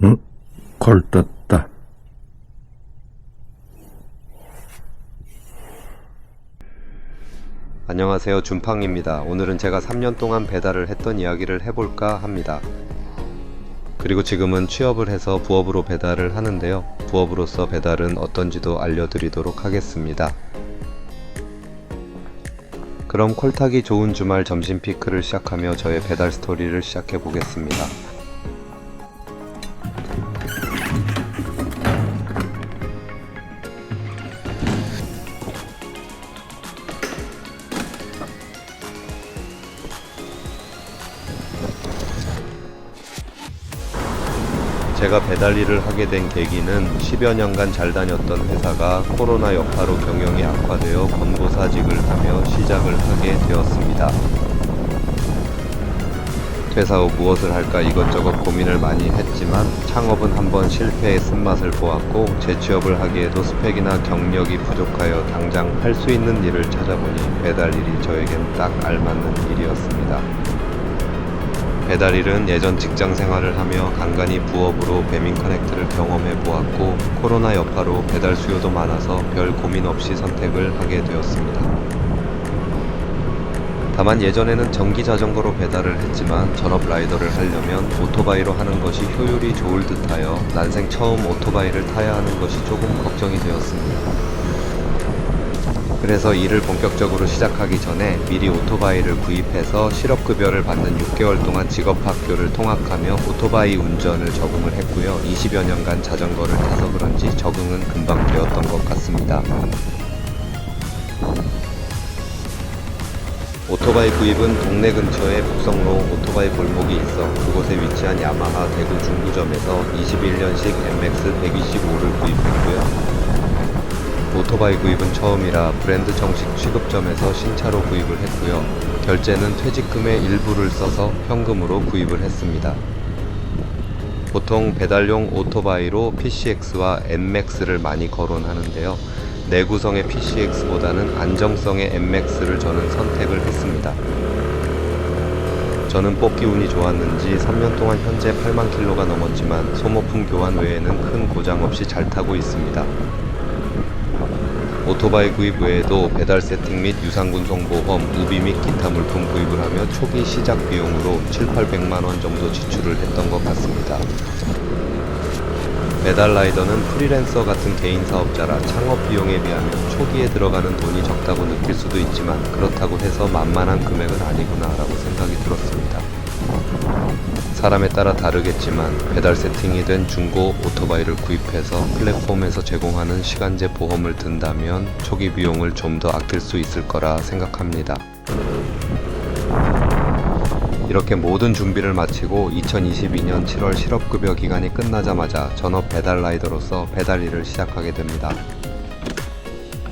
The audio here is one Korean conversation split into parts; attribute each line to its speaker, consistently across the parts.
Speaker 1: 응? 걸 떴다.
Speaker 2: 안녕하세요, 준팡입니다. 오늘은 제가 3년 동안 배달을 했던 이야기를 해볼까 합니다. 그리고 지금은 취업을 해서 부업으로 배달을 하는데요. 부업으로서 배달은 어떤지도 알려드리도록 하겠습니다. 그럼 콜타기 좋은 주말 점심 피크를 시작하며 저의 배달 스토리를 시작해 보겠습니다. 제가 배달 일을 하게 된 계기는 10여 년간 잘 다녔던 회사가 코로나 여파로 경영이 악화되어 권고사직을 하며 시작을 하게 되었습니다. 퇴사 후 무엇을 할까 이것저것 고민을 많이 했지만 창업은 한번 실패의 쓴맛을 보았고 재취업을 하기에도 스펙이나 경력이 부족하여 당장 할 수 있는 일을 찾아보니 배달 일이 저에겐 딱 알맞는 일이었습니다. 배달 일은 예전 직장 생활을 하며 간간히 부업으로 배민 커넥트를 경험해 보았고 코로나 여파로 배달 수요도 많아서 별 고민 없이 선택을 하게 되었습니다. 다만 예전에는 전기 자전거로 배달을 했지만 전업 라이더를 하려면 오토바이로 하는 것이 효율이 좋을 듯하여 난생 처음 오토바이를 타야 하는 것이 조금 걱정이 되었습니다. 그래서 일을 본격적으로 시작하기 전에 미리 오토바이를 구입해서 실업급여를 받는 6개월 동안 직업학교를 통학하며 오토바이 운전을 적응을 했고요. 20여 년간 자전거를 타서 그런지 적응은 금방 되었던 것 같습니다. 오토바이 구입은 동네 근처에 북성로 오토바이 골목이 있어 그곳에 위치한 야마하 대구 중구점에서 21년식 MX 125를 구입했고요. 오토바이 구입은 처음이라 브랜드 정식 취급점에서 신차로 구입을 했고요. 결제는 퇴직금의 일부를 써서 현금으로 구입을 했습니다. 보통 배달용 오토바이로 PCX와 NMAX를 많이 거론하는데요. 내구성의 PCX보다는 안정성의 NMAX를 저는 선택을 했습니다. 저는 뽑기 운이 좋았는지 3년 동안 현재 8만 킬로가 넘었지만 소모품 교환 외에는 큰 고장 없이 잘 타고 있습니다. 오토바이 구입 외에도 배달 세팅 및 유상군송보험, 우비 및 기타 물품 구입을 하며 초기 시작 비용으로 7,800만원 정도 지출을 했던 것 같습니다. 배달 라이더는 프리랜서 같은 개인 사업자라 창업 비용에 비하면 초기에 들어가는 돈이 적다고 느낄 수도 있지만 그렇다고 해서 만만한 금액은 아니구나라고 생각이 들었습니다. 사람에 따라 다르겠지만 배달 세팅이 된 중고 오토바이를 구입해서 플랫폼에서 제공하는 시간제 보험을 든다면 초기 비용을 좀 더 아낄 수 있을 거라 생각합니다. 이렇게 모든 준비를 마치고 2022년 7월 실업급여 기간이 끝나자마자 전업 배달 라이더로서 배달 일을 시작하게 됩니다.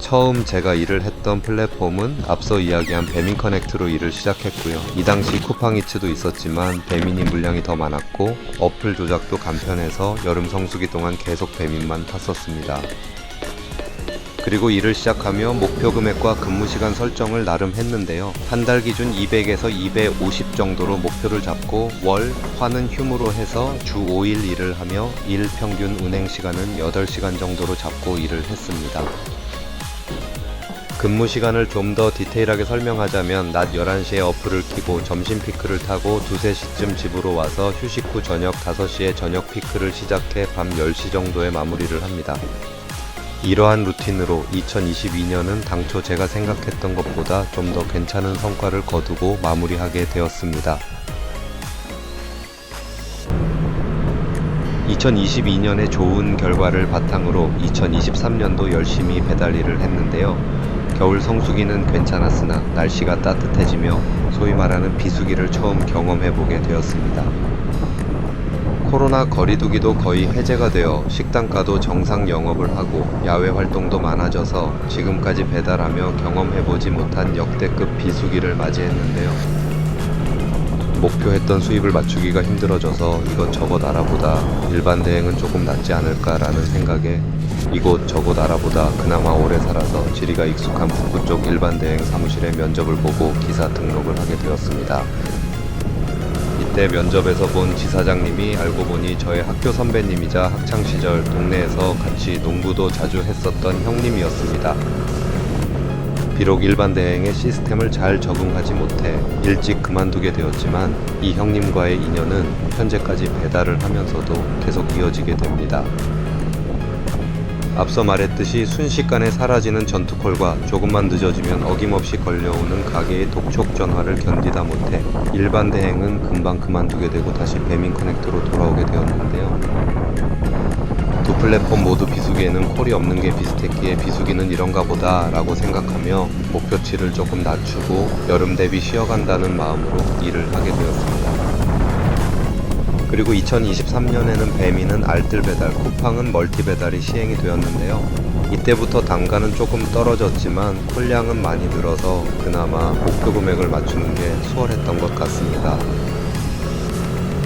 Speaker 2: 처음 제가 일을 했던 플랫폼은 앞서 이야기한 배민 커넥트로 일을 시작했고요. 이 당시 쿠팡이츠도 있었지만 배민이 물량이 더 많았고 어플 조작도 간편해서 여름 성수기 동안 계속 배민만 탔었습니다. 그리고 일을 시작하며 목표 금액과 근무시간 설정을 나름 했는데요. 한 달 기준 200에서 250 정도로 목표를 잡고 월, 화는 휴무로 해서 주 5일 일을 하며 일 평균 운행시간은 8시간 정도로 잡고 일을 했습니다. 근무 시간을 좀 더 디테일하게 설명하자면 낮 11시에 어플을 켜고 점심 피크를 타고 2, 3시쯤 집으로 와서 휴식 후 저녁 5시에 저녁 피크를 시작해 밤 10시 정도에 마무리를 합니다. 이러한 루틴으로 2022년은 당초 제가 생각했던 것보다 좀 더 괜찮은 성과를 거두고 마무리하게 되었습니다. 2022년의 좋은 결과를 바탕으로 2023년도 열심히 배달 일을 했는데요. 겨울 성수기는 괜찮았으나 날씨가 따뜻해지며 소위 말하는 비수기를 처음 경험해보게 되었습니다. 코로나 거리두기도 거의 해제가 되어 식당가도 정상 영업을 하고 야외 활동도 많아져서 지금까지 배달하며 경험해보지 못한 역대급 비수기를 맞이했는데요. 목표했던 수입을 맞추기가 힘들어져서 이것저것 알아보다 일반 대행은 조금 낫지 않을까라는 생각에 이곳저곳 알아보다 그나마 오래 살아서 지리가 익숙한 북부 쪽 일반 대행 사무실에 면접을 보고 기사 등록을 하게 되었습니다. 이때 면접에서 본 지사장님이 알고 보니 저의 학교 선배님이자 학창시절 동네에서 같이 농구도 자주 했었던 형님이었습니다. 비록 일반 대행의 시스템을 잘 적응하지 못해 일찍 그만두게 되었지만 이 형님과의 인연은 현재까지 배달을 하면서도 계속 이어지게 됩니다. 앞서 말했듯이 순식간에 사라지는 전투콜과 조금만 늦어지면 어김없이 걸려오는 가게의 독촉 전화를 견디다 못해 일반 대행은 금방 그만두게 되고 다시 배민 커넥터로 돌아오게 되었는데요. 두 플랫폼 모두 비수기에는 콜이 없는 게 비슷했기에 비수기는 이런가 보다 라고 생각하며 목표치를 조금 낮추고 여름 대비 쉬어간다는 마음으로 일을 하게 되었습니다. 그리고 2023년에는 배민은 알뜰 배달, 쿠팡은 멀티 배달이 시행이 되었는데요. 이때부터 단가는 조금 떨어졌지만 콜량은 많이 늘어서 그나마 목표 금액을 맞추는 게 수월했던 것 같습니다.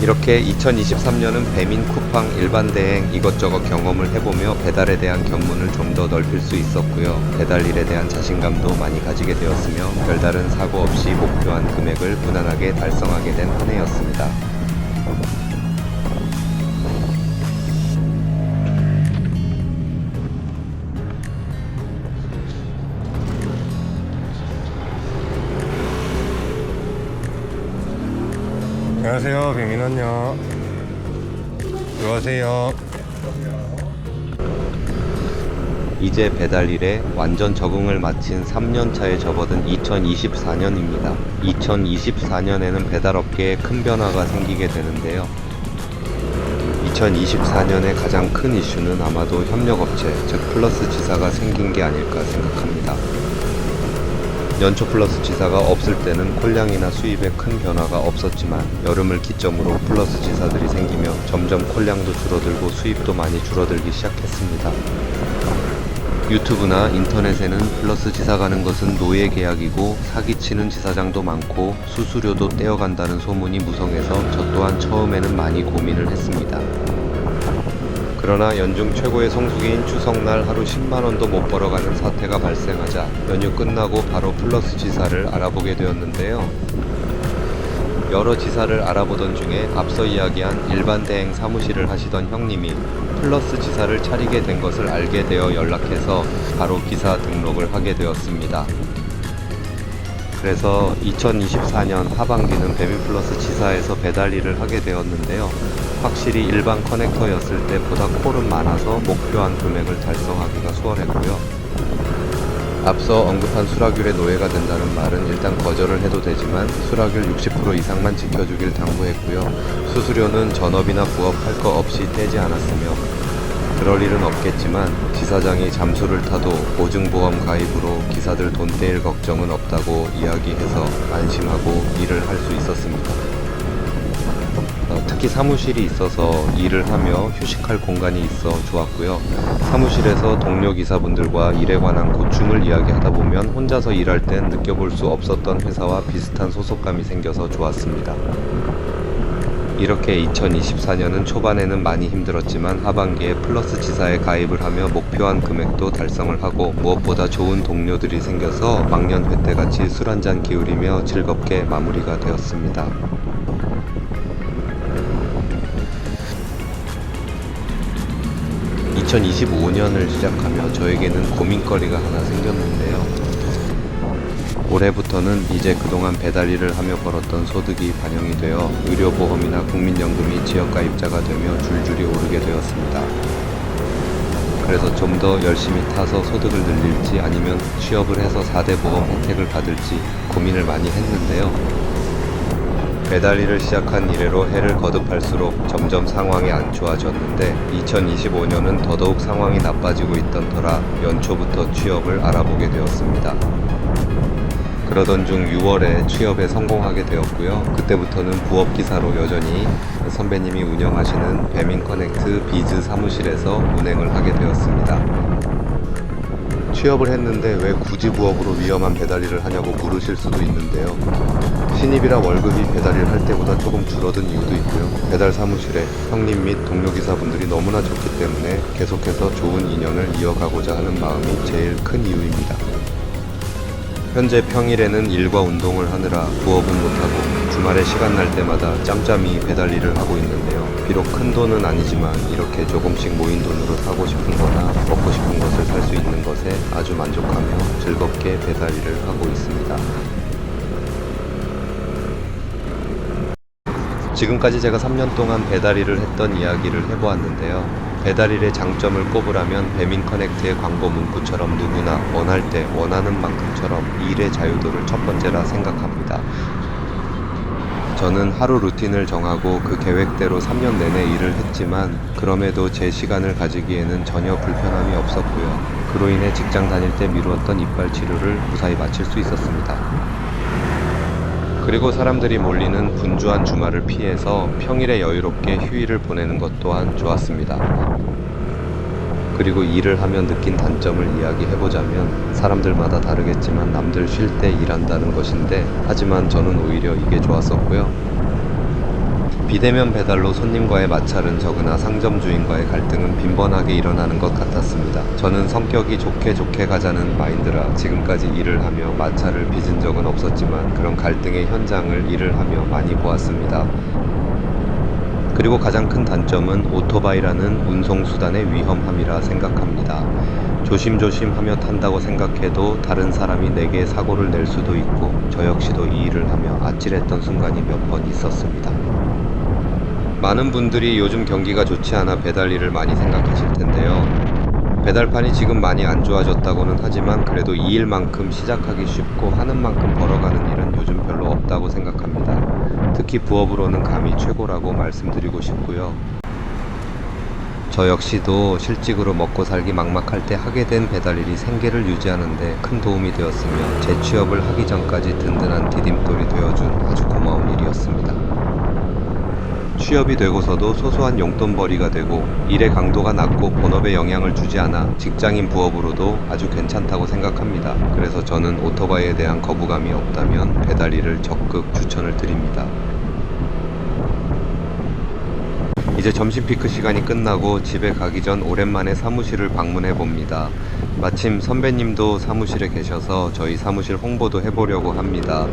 Speaker 2: 이렇게 2023년은 배민, 쿠팡, 일반 대행 이것저것 경험을 해보며 배달에 대한 견문을 좀 더 넓힐 수 있었고요. 배달 일에 대한 자신감도 많이 가지게 되었으며 별다른 사고 없이 목표한 금액을 무난하게 달성하게 된 한 해였습니다.
Speaker 3: 안녕하세요, 배민원요. 들어가세요.
Speaker 2: 이제 배달 일에 완전 적응을 마친 3년차에 접어든 2024년입니다. 2024년에는 배달업계에 큰 변화가 생기게 되는데요. 2024년의 가장 큰 이슈는 아마도 협력업체, 즉 플러스 지사가 생긴 게 아닐까 생각합니다. 연초 플러스 지사가 없을 때는 콜량이나 수입에 큰 변화가 없었지만 여름을 기점으로 플러스 지사들이 생기며 점점 콜량도 줄어들고 수입도 많이 줄어들기 시작했습니다. 유튜브나 인터넷에는 플러스 지사 가는 것은 노예 계약이고 사기치는 지사장도 많고 수수료도 떼어간다는 소문이 무성해서 저 또한 처음에는 많이 고민을 했습니다. 그러나 연중 최고의 성수기인 추석날 하루 10만원도 못 벌어가는 사태가 발생하자 연휴 끝나고 바로 플러스 지사를 알아보게 되었는데요. 여러 지사를 알아보던 중에 앞서 이야기한 일반 대행 사무실을 하시던 형님이 플러스 지사를 차리게 된 것을 알게 되어 연락해서 바로 기사 등록을 하게 되었습니다. 그래서 2024년 하반기는 배민 플러스 지사에서 배달 일을 하게 되었는데요. 확실히 일반 커넥터였을 때보다 콜은 많아서 목표한 금액을 달성하기가 수월했고요. 앞서 언급한 수락률의 노예가 된다는 말은 일단 거절을 해도 되지만 수락률 60% 이상만 지켜주길 당부했고요. 수수료는 전업이나 부업할 거 없이 떼지 않았으며 그럴 일은 없겠지만 지사장이 잠수를 타도 보증보험 가입으로 기사들 돈 떼일 걱정은 없다고 이야기해서 안심하고 일을 할 수 있었습니다. 특히 사무실이 있어서 일을 하며 휴식할 공간이 있어 좋았고요. 사무실에서 동료 기사분들과 일에 관한 고충을 이야기하다 보면 혼자서 일할 땐 느껴볼 수 없었던 회사와 비슷한 소속감이 생겨서 좋았습니다. 이렇게 2024년은 초반에는 많이 힘들었지만 하반기에 플러스 지사에 가입을 하며 목표한 금액도 달성을 하고 무엇보다 좋은 동료들이 생겨서 막년회 때같이 술 한잔 기울이며 즐겁게 마무리가 되었습니다. 2025년을 시작하며 저에게는 고민거리가 하나 생겼는데요. 올해부터는 이제 그동안 배달 일을 하며 벌었던 소득이 반영이 되어 의료보험이나 국민연금이 지역가입자가 되며 줄줄이 오르게 되었습니다. 그래서 좀 더 열심히 타서 소득을 늘릴지 아니면 취업을 해서 4대 보험 혜택을 받을지 고민을 많이 했는데요. 배달 일을 시작한 이래로 해를 거듭할수록 점점 상황이 안 좋아졌는데 2025년은 더더욱 상황이 나빠지고 있던 터라 연초부터 취업을 알아보게 되었습니다. 그러던 중 6월에 취업에 성공하게 되었고요. 그때부터는 부업기사로 여전히 선배님이 운영하시는 배민 커넥트 비즈 사무실에서 운행을 하게 되었습니다. 취업을 했는데 왜 굳이 부업으로 위험한 배달 일을 하냐고 물으실 수도 있는데요. 신입이라 월급이 배달 일 할 때보다 조금 줄어든 이유도 있고요. 배달 사무실에 형님 및 동료 기사분들이 너무나 좋기 때문에 계속해서 좋은 인연을 이어가고자 하는 마음이 제일 큰 이유입니다. 현재 평일에는 일과 운동을 하느라 부업은 못하고 주말에 시간 날 때마다 짬짬이 배달 일을 하고 있는데요. 비록 큰 돈은 아니지만 이렇게 조금씩 모인 돈으로 사고 싶은 거나 먹고 싶은 것을 살 수 있는 것에 아주 만족하며 즐겁게 배달 일을 하고 있습니다. 지금까지 제가 3년 동안 배달 일을 했던 이야기를 해보았는데요. 배달 일의 장점을 꼽으라면 배민 커넥트의 광고 문구처럼 누구나 원할 때 원하는 만큼처럼 일의 자유도를 첫 번째라 생각합니다. 저는 하루 루틴을 정하고 그 계획대로 3년 내내 일을 했지만 그럼에도 제 시간을 가지기에는 전혀 불편함이 없었고요. 그로 인해 직장 다닐 때 미루었던 이빨 치료를 무사히 마칠 수 있었습니다. 그리고 사람들이 몰리는 분주한 주말을 피해서 평일에 여유롭게 휴일을 보내는 것 또한 좋았습니다. 그리고 일을 하면 느낀 단점을 이야기해보자면 사람들마다 다르겠지만 남들 쉴 때 일한다는 것인데 하지만 저는 오히려 이게 좋았었고요. 비대면 배달로 손님과의 마찰은 적으나 상점 주인과의 갈등은 빈번하게 일어나는 것 같았습니다. 저는 성격이 좋게 가자는 마인드라 지금까지 일을 하며 마찰을 빚은 적은 없었지만 그런 갈등의 현장을 일을 하며 많이 보았습니다. 그리고 가장 큰 단점은 오토바이라는 운송수단의 위험함이라 생각합니다. 조심조심 하며 탄다고 생각해도 다른 사람이 내게 사고를 낼 수도 있고 저 역시도 이 일을 하며 아찔했던 순간이 몇 번 있었습니다. 많은 분들이 요즘 경기가 좋지 않아 배달 일을 많이 생각하실 텐데요. 배달판이 지금 많이 안 좋아졌다고는 하지만 그래도 이 일만큼 시작하기 쉽고 하는 만큼 벌어가는 일은 요즘 별로 없다고 생각합니다. 특히 부업으로는 감히 최고라고 말씀드리고 싶고요. 저 역시도 실직으로 먹고 살기 막막할 때 하게 된 배달 일이 생계를 유지하는 데 큰 도움이 되었으며 재취업을 하기 전까지 든든한 디딤돌이 되어준 아주 고마운 일이었습니다. 취업이 되고서도 소소한 용돈벌이가 되고 일의 강도가 낮고 본업에 영향을 주지 않아 직장인 부업으로도 아주 괜찮다고 생각합니다. 그래서 저는 오토바이에 대한 거부감이 없다면 배달 일을 적극 추천을 드립니다. 이제 점심 피크 시간이 끝나고 집에 가기 전 오랜만에 사무실을 방문해 봅니다. 마침 선배님도 사무실에 계셔서 저희 사무실 홍보도 해보려고 합니다.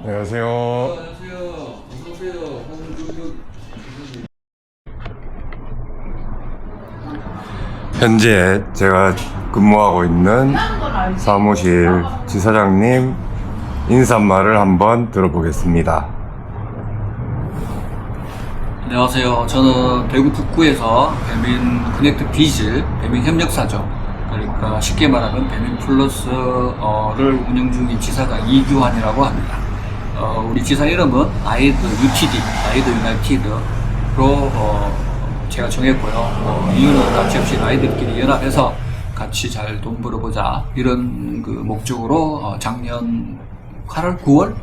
Speaker 3: 안녕하세요.
Speaker 4: 안녕하세요. 어서오세요.
Speaker 3: 현재 제가 근무하고 있는 사무실 지사장님 인사말을 한번 들어보겠습니다.
Speaker 4: 안녕하세요. 저는 대구 북구에서 배민 커넥트 비즈, 배민 협력사죠. 그러니까 쉽게 말하면 배민 플러스를 운영 중인 지사장 이규환이라고 합니다. 우리 지사 이름은 라이드 UTD, 라이드 유나이티드로 제가 정했고요. 이유는 가치없이 라이드끼리 연합해서 같이 잘 돈 벌어보자 이런 그 목적으로 작년 8월, 9월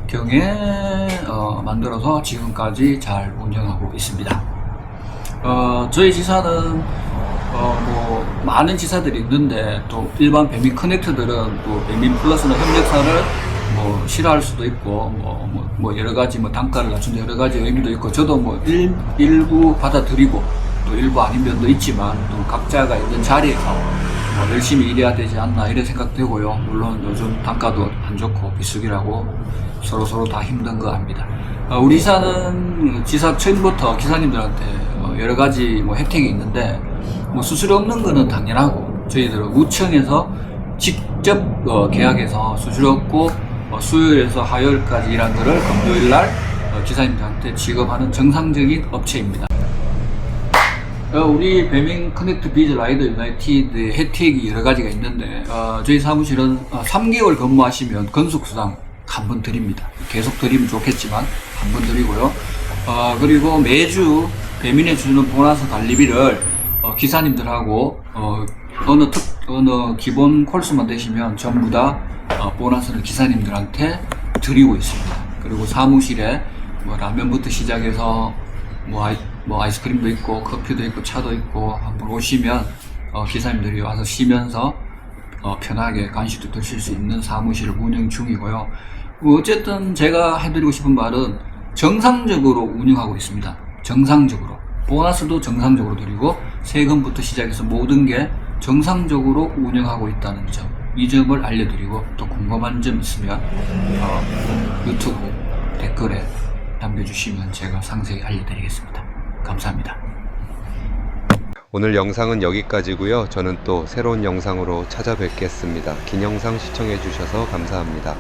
Speaker 4: 경에 만들어서 지금까지 잘 운영하고 있습니다. 저희 지사는 뭐 많은 지사들이 있는데 또 일반 배민 커넥트들은 또 배민 플러스나 협력사를 뭐 싫어할 수도 있고 뭐 여러 가지 뭐 단가를 낮춘 여러 가지 의미도 있고 저도 뭐 일부 받아들이고 또 일부 아닌 면도 있지만 또 각자가 있는 자리에서 뭐 열심히 일해야 되지 않나 이런 생각되고요. 물론 요즘 단가도 안 좋고 비수기라고 서로 다 힘든 거 압니다. 우리 지사는 지사 처음부터 기사님들한테 여러 가지 뭐 혜택이 있는데 뭐 수수료 없는 거는 당연하고 저희들은 우청에서 직접 계약해서 수수료 없고 수요일에서 화요일까지 일한 거를 금요일날 기사님들한테 지급하는 정상적인 업체입니다. 우리 배민 커넥트 비즈 라이더 유나이티드 혜택이 여러 가지가 있는데 저희 사무실은 3개월 근무하시면 건속수당 한 번 드립니다. 계속 드리면 좋겠지만 한 번 드리고요. 그리고 매주 배민에 주는 보너스 관리비를 기사님들하고 어느 기본 콜수만 되시면 전부 다 보너스를 기사님들한테 드리고 있습니다. 그리고 사무실에 뭐 라면부터 시작해서 뭐 아이스크림도 있고 커피도 있고 차도 있고 한번 오시면 기사님들이 와서 쉬면서 편하게 간식도 드실 수 있는 사무실을 운영 중이고요. 어쨌든 제가 해드리고 싶은 말은 정상적으로 운영하고 있습니다. 정상적으로. 보너스도 정상적으로 드리고 세금부터 시작해서 모든 게 정상적으로 운영하고 있다는 점, 이 점을 알려드리고, 또 궁금한 점 있으면 유튜브 댓글에 남겨주시면 제가 상세히 알려드리겠습니다. 감사합니다.
Speaker 2: 오늘 영상은 여기까지고요. 저는 또 새로운 영상으로 찾아뵙겠습니다. 긴 영상 시청해 주셔서 감사합니다.